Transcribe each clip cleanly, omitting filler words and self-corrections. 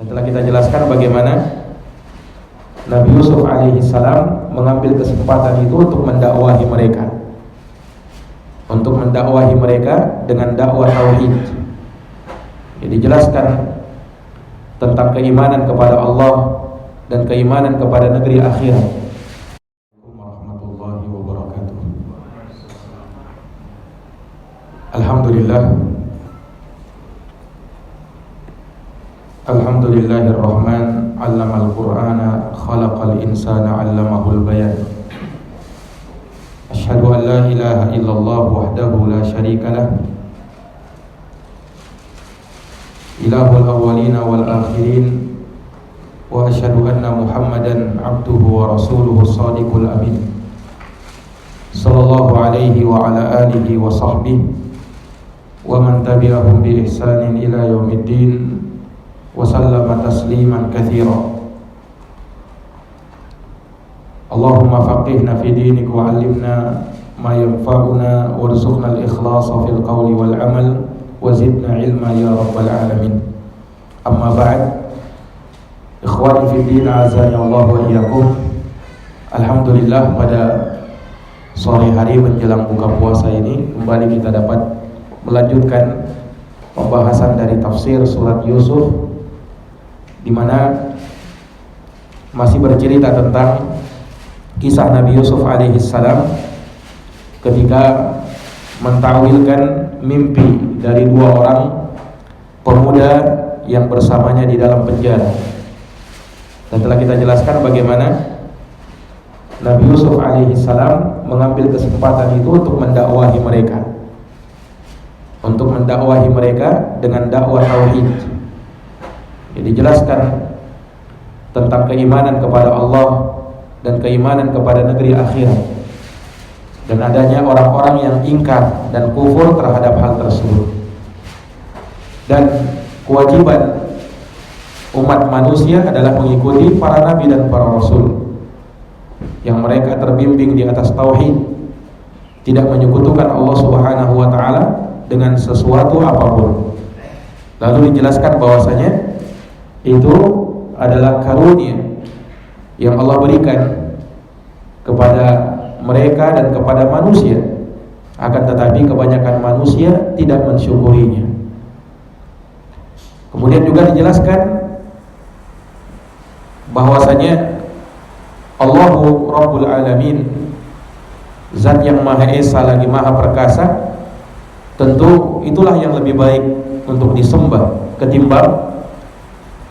Telah kita jelaskan bagaimana Nabi Yusuf alaihissalam mengambil kesempatan itu untuk mendakwahi mereka dengan dakwah tauhid. Jadi dijelaskan tentang keimanan kepada Allah dan keimanan kepada negeri akhirat. Warahmatullahi wabarakatuh. Alhamdulillah. Alhamdulillahirrahman, 'allamal Qur'ana, khalaqal insana, 'allamahul bayan. Asyhadu an la ilaha illallah wahdahu la syarika lah. Ilahul awwalina wal akhirin. Wa asyhadu anna Muhammadan 'abduhu wa rasuluhu shadiqul amin. Sallallahu alaihi wa ala alihi wa sahbihi wa man tabi'ahum bi ihsanin ila yaumiddin. وسلم تسليما كثيرا. اللهم فقهنا في دينك وعلمنا ما ينفعنا وارزقنا الإخلاص في القول والعمل وزدنا علما يا رب العالمين. أما بعد، إخواني في الدين أعزني الله وإياكم. Alhamdulillah, pada sore hari menjelang buka puasa ini kembali kita dapat melanjutkan pembahasan dari tafsir surat Yusuf, di mana masih bercerita tentang kisah Nabi Yusuf alaihissalam ketika mentawilkan mimpi dari dua orang pemuda yang bersamanya di dalam penjara. Dan telah kita jelaskan bagaimana Nabi Yusuf alaihissalam mengambil kesempatan itu untuk mendakwahi mereka dengan dakwah tauhid. Jadi dijelaskan tentang keimanan kepada Allah dan keimanan kepada negeri akhirat, dan adanya orang-orang yang ingkar dan kufur terhadap hal tersebut. Dan kewajiban umat manusia adalah mengikuti para nabi dan para rasul yang mereka terbimbing di atas tauhid, tidak menyekutukan Allah Subhanahu wa taala dengan sesuatu apapun. Lalu dijelaskan bahwasanya itu adalah karunia yang Allah berikan kepada mereka dan kepada manusia. Akan tetapi kebanyakan manusia tidak mensyukurinya. Kemudian juga dijelaskan bahwasanya Allahu Rabbul Alamin, Zat yang Maha Esa lagi Maha Perkasa, tentu itulah yang lebih baik untuk disembah ketimbang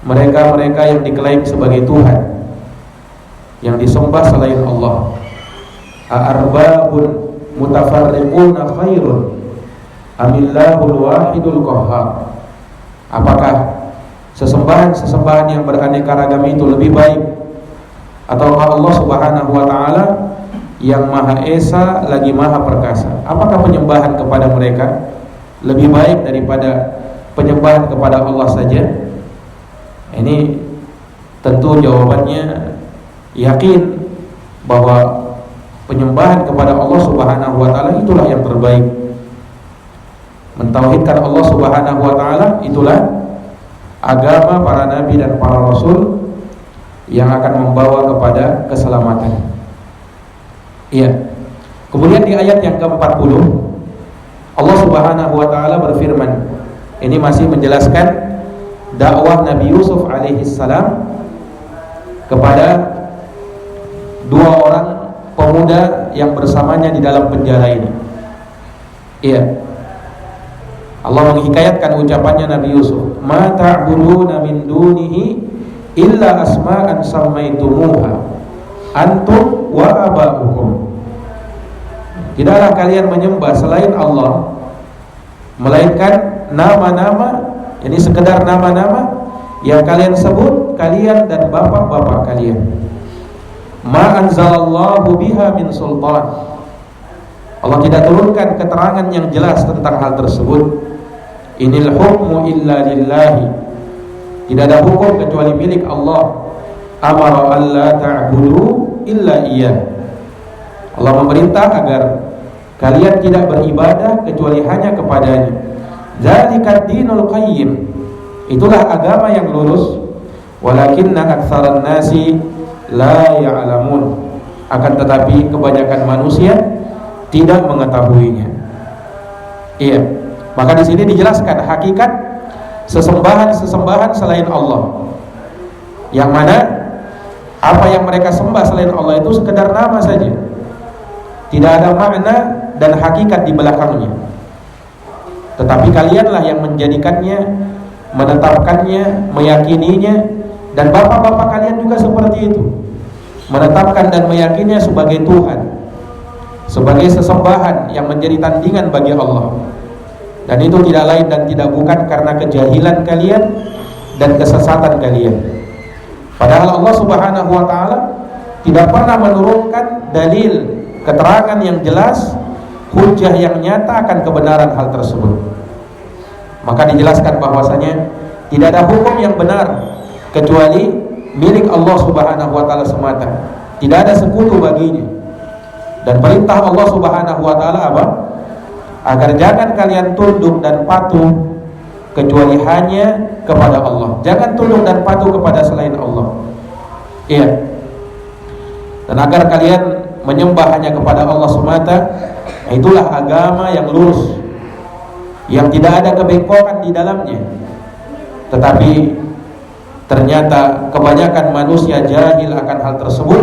mereka-mereka yang diklaim sebagai Tuhan, yang disembah selain Allah. A'arbabun mutafarriquna khairun amillahul wahidul qahhar. Apakah sesembahan yang beraneka ragam itu lebih baik, ataukah Allah Subhanahu wa taala yang Maha Esa lagi Maha Perkasa? Apakah penyembahan kepada mereka lebih baik daripada penyembahan kepada Allah saja? Ini tentu jawabannya yakin bahwa penyembahan kepada Allah Subhanahu wa taala itulah yang terbaik. Mentauhidkan Allah Subhanahu wa taala itulah agama para nabi dan para rasul yang akan membawa kepada keselamatan. Iya. Kemudian di ayat yang ke-40 Allah Subhanahu wa taala berfirman, ini masih menjelaskan dakwah Nabi Yusuf alaihissalam kepada dua orang pemuda yang bersamanya di dalam penjara ini. Iya. Allah menghikayatkan ucapannya Nabi Yusuf, "Ma ta'buduna min dunihi illa asma'an sammaitumuha antum wa aba'ukum." Tidaklah kalian menyembah selain Allah melainkan nama-nama, ini sekedar nama-nama yang kalian sebut kalian dan bapak-bapak kalian. Ma anzalallahu biha min sultan. Allah tidak turunkan keterangan yang jelas tentang hal tersebut. Inil hukmu illa lillahi. Tidak ada hukum kecuali milik Allah. Amara alla ta'budu illa iyyah. Allah memerintah agar kalian tidak beribadah kecuali hanya kepadanya. Dzalika dinul qayyim. Itulah agama yang lurus, walakinna aktsaran nasi la ya'lamun. Akan tetapi kebanyakan manusia tidak mengetahuinya. Iya. Maka di sini dijelaskan hakikat sesembahan selain Allah. Yang mana apa yang mereka sembah selain Allah itu sekedar nama saja. Tidak ada makna dan hakikat di belakangnya. Tetapi kalianlah yang menjadikannya, menetapkannya, meyakininya, dan bapak-bapak kalian juga seperti itu. Menetapkan dan meyakininya sebagai Tuhan, sebagai sesembahan yang menjadi tandingan bagi Allah. Dan itu tidak lain dan tidak bukan karena kejahilan kalian dan kesesatan kalian. Padahal Allah Subhanahu wa ta'ala tidak pernah menurunkan dalil, keterangan yang jelas, hujjah yang nyata akan kebenaran hal tersebut. Maka dijelaskan bahwasanya tidak ada hukum yang benar kecuali milik Allah Subhanahu wa ta'ala semata. Tidak ada sekutu baginya. Dan perintah Allah Subhanahu wa ta'ala apa? Agar jangan kalian tunduk dan patuh kecuali hanya kepada Allah. Jangan tunduk dan patuh kepada selain Allah. Iya. Dan agar kalian menyembah hanya kepada Allah semata. Itulah agama yang lurus, yang tidak ada kebengkokan di dalamnya. Tetapi ternyata kebanyakan manusia jahil akan hal tersebut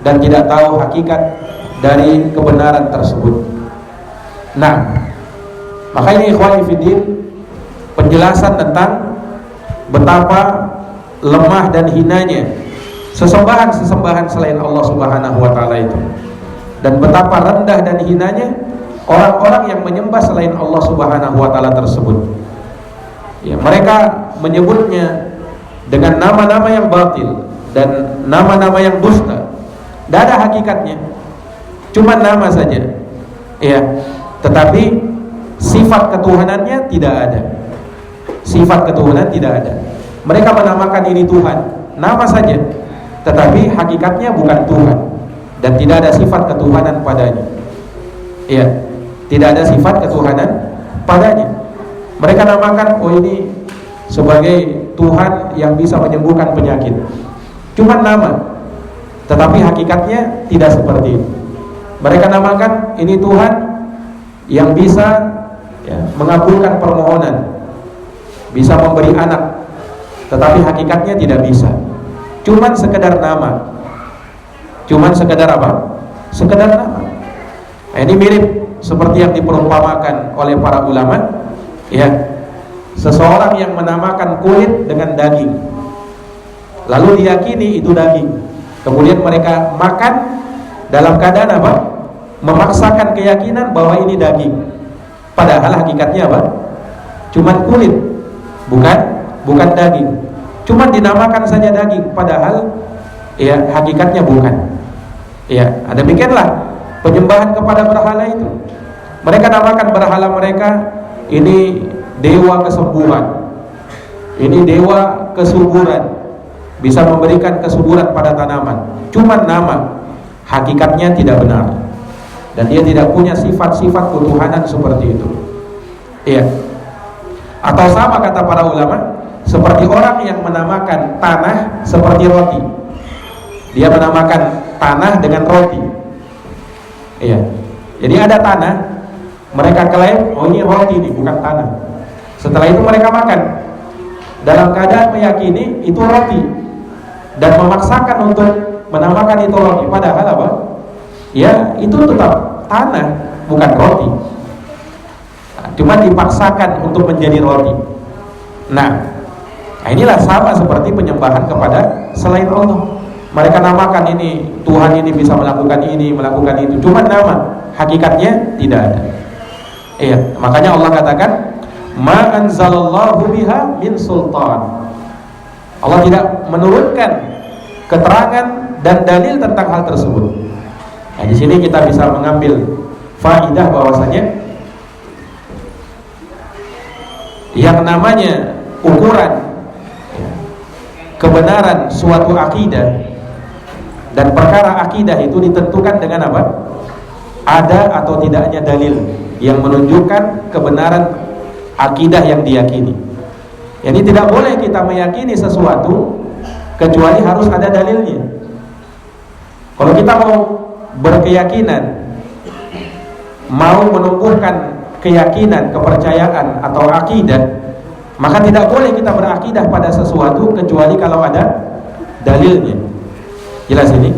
dan tidak tahu hakikat dari kebenaran tersebut. Nah, makanya ikhwani fiddin, penjelasan tentang betapa lemah dan hinanya sesembahan selain Allah Subhanahu wa ta'ala itu, dan betapa rendah dan hinanya orang-orang yang menyembah selain Allah Subhanahu wa ta'ala tersebut. Ya, mereka menyebutnya dengan nama-nama yang batil dan nama-nama yang dusta. Tidak ada hakikatnya, cuma nama saja. Ya, tetapi sifat ketuhanannya tidak ada. Sifat ketuhanan tidak ada. Mereka menamakan ini Tuhan, nama saja, tetapi hakikatnya bukan Tuhan dan tidak ada sifat ketuhanan padanya. Ya, tidak ada sifat ketuhanan padanya. Mereka namakan, oh ini sebagai Tuhan yang bisa menyembuhkan penyakit, cuma nama, tetapi hakikatnya tidak seperti itu. Mereka namakan ini Tuhan yang bisa mengabulkan permohonan, bisa memberi anak, tetapi hakikatnya tidak bisa. Cuman sekedar nama. Cuman sekedar apa? Sekedar nama. Nah, ini mirip seperti yang diperumpamakan oleh para ulama, ya. Seseorang yang menamakan kulit dengan daging, lalu diyakini itu daging, kemudian mereka makan dalam keadaan apa? Memaksakan keyakinan bahwa ini daging, padahal hakikatnya apa? Cuman kulit, bukan daging. Cuman dinamakan saja daging, padahal ya hakikatnya bukan. Ya, demikianlah penyembahan kepada berhala itu. Mereka namakan berhala mereka ini dewa kesembuhan, ini dewa kesuburan, bisa memberikan kesuburan pada tanaman. Cuman nama, hakikatnya tidak benar, dan dia tidak punya sifat-sifat ketuhanan seperti itu. Iya. Atau sama kata para ulama, seperti orang yang menamakan tanah seperti roti. Dia menamakan tanah dengan roti. Iya. Jadi ada tanah, mereka klaim, oh ini roti ini, bukan tanah. Setelah itu mereka makan dalam keadaan meyakini itu roti dan memaksakan untuk menamakan itu roti, padahal apa? Ya, itu tetap tanah, bukan roti. Cuma dipaksakan untuk menjadi roti. Nah, inilah sama seperti penyembahan kepada selain Allah. Mereka namakan ini Tuhan, ini bisa melakukan ini, melakukan itu, cuma nama, hakikatnya tidak ada. Iya, makanya Allah katakan, ma anzalallahu biha min sultan. Allah tidak menurunkan keterangan dan dalil tentang hal tersebut. Nah, di sini kita bisa mengambil faidah bahwasanya yang namanya ukuran kebenaran suatu akidah dan perkara akidah itu ditentukan dengan apa? Ada atau tidaknya dalil yang menunjukkan kebenaran akidah yang diyakini. Jadi tidak boleh kita meyakini sesuatu kecuali harus ada dalilnya. Kalau kita mau berkeyakinan, mau menumbuhkan keyakinan, kepercayaan atau akidah, maka tidak boleh kita berakidah pada sesuatu kecuali kalau ada dalilnya. Jelas ini?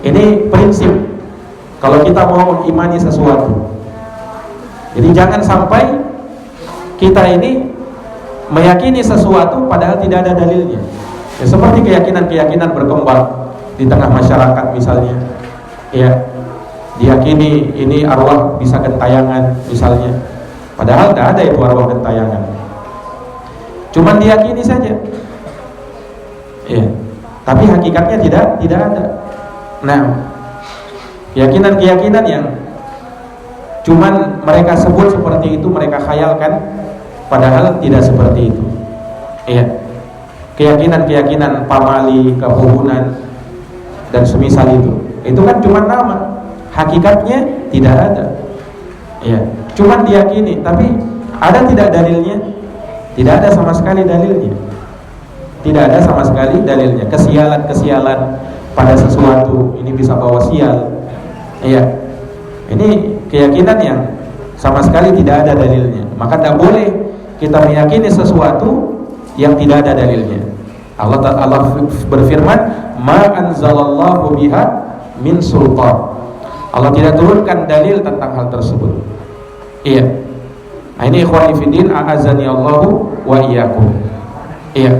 Ini prinsip kalau kita mau mengimani sesuatu. Jadi jangan sampai kita ini meyakini sesuatu padahal tidak ada dalilnya. Ya, seperti keyakinan-keyakinan berkembang di tengah masyarakat misalnya, ya, diyakini ini arwah bisa gentayangan misalnya, padahal tidak ada itu arwah gentayangan, cuman diyakini saja, ya, tapi hakikatnya tidak ada. Nah, keyakinan-keyakinan yang cuman mereka sebut seperti itu, mereka khayalkan, padahal tidak seperti itu. Iya, keyakinan-keyakinan pamali, kehuhunan dan semisal itu kan cuma nama, hakikatnya tidak ada. Ya, cuma diyakini, tapi ada tidak dalilnya? Tidak ada sama sekali dalilnya. Tidak ada sama sekali dalilnya. Kesialan-kesialan pada sesuatu ini bisa bawa sial. Iya, ini keyakinan yang sama sekali tidak ada dalilnya. Maka tidak boleh kita meyakini sesuatu yang tidak ada dalilnya. Allah berfirman, ma anzalallahu biha min sultan. Allah tidak turunkan dalil tentang hal tersebut. Iya. Nah, ini ikhwani fiddin, a'azani Allahu wa iyyakum. Iya.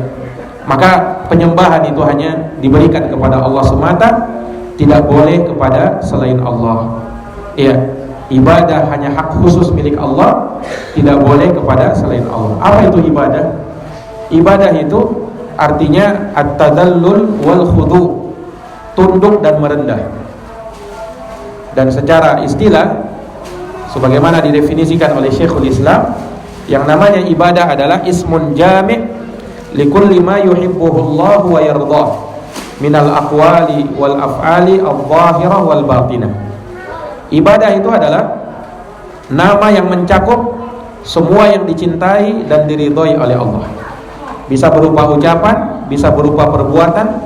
Maka penyembahan itu hanya diberikan kepada Allah semata, tidak boleh kepada selain Allah. Iya. Ibadah hanya hak khusus milik Allah, tidak boleh kepada selain Allah. Apa itu ibadah? Ibadah itu artinya at-tadallul wal khudu', tunduk dan merendah. Dan secara istilah, sebagaimana didefinisikan oleh Syekhul Islam, yang namanya ibadah adalah ismun jami' likulli ma yuhibbuhullahu wa yardah minal aqwali wal af'ali adh-dhahirah wal batinah. Ibadah itu adalah nama yang mencakup semua yang dicintai dan diridhoi oleh Allah. Bisa berupa ucapan, bisa berupa perbuatan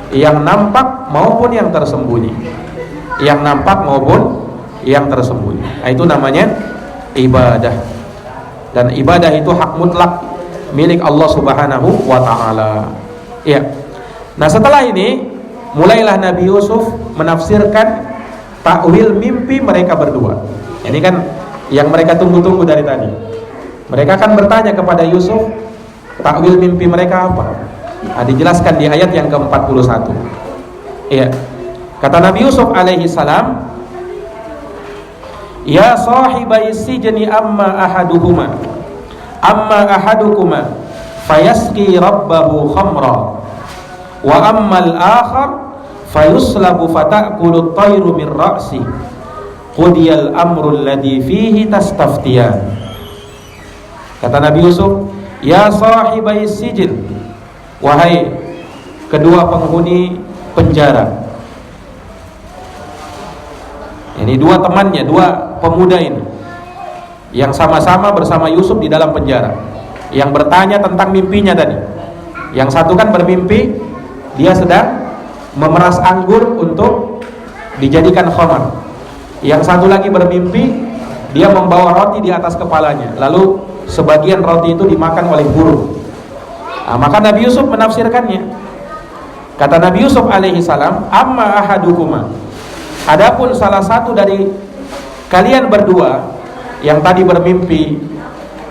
yang nampak maupun yang tersembunyi. Yang nampak maupun yang tersembunyi. Nah, itu namanya ibadah. Dan ibadah itu hak mutlak milik Allah Subhanahu wa taala. Ya. Nah, setelah ini mulailah Nabi Yusuf menafsirkan takwil mimpi mereka berdua. Ini kan yang mereka tunggu-tunggu dari tadi. Mereka kan bertanya kepada Yusuf, takwil mimpi mereka apa? Nah, dijelaskan di ayat yang ke-41. Iya. Kata Nabi Yusuf alaihi salam, ya sahibai sijni amma ahadukuma fayasqi rabbahu khamra wa ammal akhar fayuslabu fata'kulu at-tayru min ra'si qudiyal amru alladhi fihi tastaftiyan. Kata Nabi Yusuf, ya sahibai sijin, wahai kedua penghuni penjara. Ini dua temannya, dua pemuda ini yang sama-sama bersama Yusuf di dalam penjara, yang bertanya tentang mimpinya tadi. Yang satu kan bermimpi dia sedang memeras anggur untuk dijadikan khamar. Yang satu lagi bermimpi dia membawa roti di atas kepalanya, lalu sebagian roti itu dimakan oleh burung. Nah, maka Nabi Yusuf menafsirkannya. Kata Nabi Yusuf alaihi salam, amma ahadukuma, adapun salah satu dari kalian berdua yang tadi bermimpi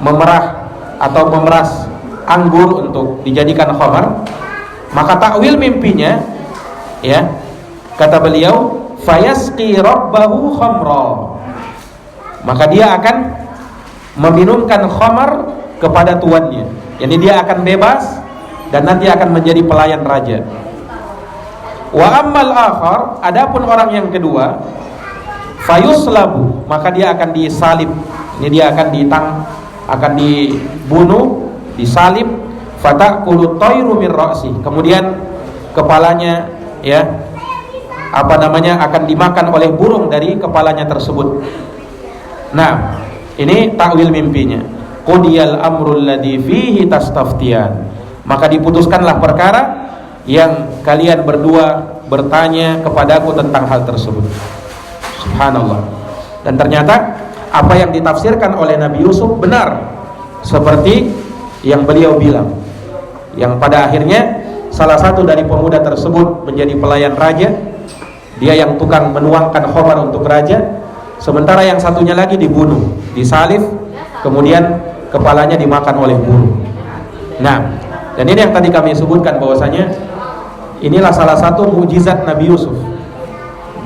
memerah atau memeras anggur untuk dijadikan khamar, maka takwil mimpinya, ya, kata beliau, fayasqi rabbahu khamra, maka dia akan meminumkan khamar kepada tuannya. Jadi dia akan bebas dan nanti akan menjadi pelayan raja. Wa ammal akhar, adapun orang yang kedua, fayuslabu, maka dia akan disalib. Ini dia akan akan dibunuh, disalib, fata'kulu tayru min ra'si, kemudian kepalanya, ya, akan dimakan oleh burung dari kepalanya tersebut. Nah, ini takwil mimpinya. Qudiyal amrul ladzi fihi tastaftiyan. Maka diputuskanlah perkara yang kalian berdua bertanya kepadaku tentang hal tersebut. Subhanallah. Dan ternyata apa yang ditafsirkan oleh Nabi Yusuf benar seperti yang beliau bilang, yang pada akhirnya salah satu dari pemuda tersebut menjadi pelayan raja. Dia yang tukang menuangkan khamar untuk raja, sementara yang satunya lagi dibunuh, disalib, kemudian kepalanya dimakan oleh burung. Nah, dan ini yang tadi kami sebutkan bahwasanya inilah salah satu mukjizat Nabi Yusuf.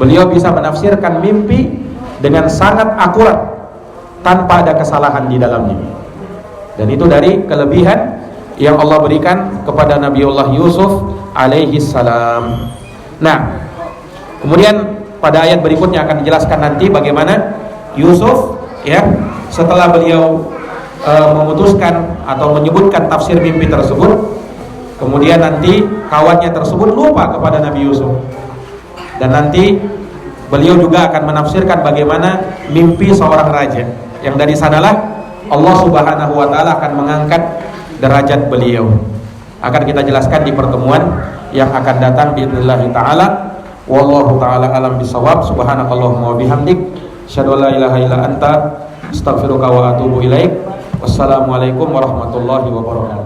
Beliau bisa menafsirkan mimpi dengan sangat akurat tanpa ada kesalahan di dalamnya. Dan itu dari kelebihan yang Allah berikan kepada Nabiullah Yusuf alaihi salam. Nah, kemudian pada ayat berikutnya akan dijelaskan nanti bagaimana Yusuf ya setelah beliau memutuskan atau menyebutkan tafsir mimpi tersebut, kemudian nanti kawannya tersebut lupa kepada Nabi Yusuf, dan nanti beliau juga akan menafsirkan bagaimana mimpi seorang raja, yang dari sanalah Allah Subhanahu wa taala akan mengangkat derajat beliau. Akan kita jelaskan di pertemuan yang akan datang biidznillah taala. Wallahu taala alam bisawab. Subhanakallahumma wa bihamdik, asyhadu an la ilaha illa anta, astaghfiruka wa atubu ilaik. Wassalamualaikum warahmatullahi wabarakatuh.